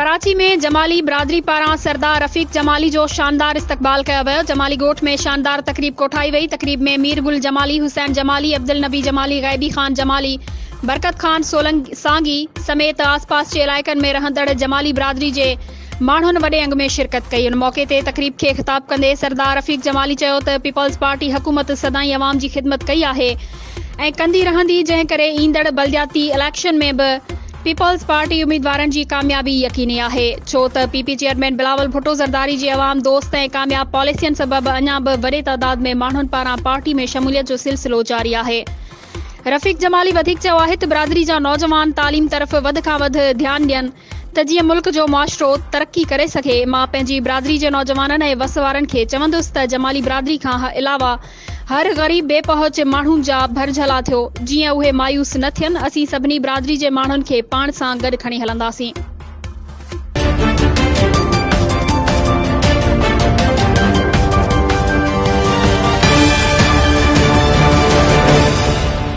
कराची में जमाली बिरादरी पारां सरदार रफ़ीक जमाली जो शानदार इस्तक़बाल कयो वियो। जमाली ॻोठ में शानदार तक़रीब कोठाई वई। तक़रीब में मीर गुल जमाली, हुसैन जमाली, अब्दुल नबी जमाली, गैबी खान जमाली, बरकत खान सांगी समेत आसपास के इलाइक़नि में रहंदड़ जमाली बिरादरी जे माण्हुनि वॾे अंग में शिरकत कई। उन मौक़े ते तक़रीब खे ख़िताब कंदे सरदार रफ़ीक जमाली चयो त पीपल्स पार्टी हुकूमत सदाईं अवाम जी ख़िदमत कई आहे ऐं कंदी रहंदी, जंहिं करे ईंदड़ बलदियाती इलेक्शन में बि पीपल्स पार्टी उम्मीदवारनि जी कामयाबी यकीनी आहे, छो त पीपी चेयरमैन बिलावल भुट्टो ज़रदारी जी अवाम दोस्त ऐं कामयाब पॉलिसियुनि सबबि अञा बि वॾे तादाद में माण्हुनि पारां पार्टी में शमूलियत जो सिलसिलो जारी आहे। रफ़ीक जमाली वधीक चयो आहे त बिरादरी जा नौजवान तालीम तरफ़ वध खां वधि ध्यानु ॾियनि त जीअं मुल्क जो मुआशरो तरक्की करे सघे। मां पंहिंजी बिरादरी जे नौजवाननि ऐं वस वारनि खे चवंदुसि त जमाली बिरादरी खां अलावा हर ग़रीब बेपहुच माण्हुनि जा भरझला थियो, जीअं उहे मायूस न थियनि। असीं सभिनी बिरादरी जे माण्हुनि खे पाण सां गॾु खणी हलंदासीं।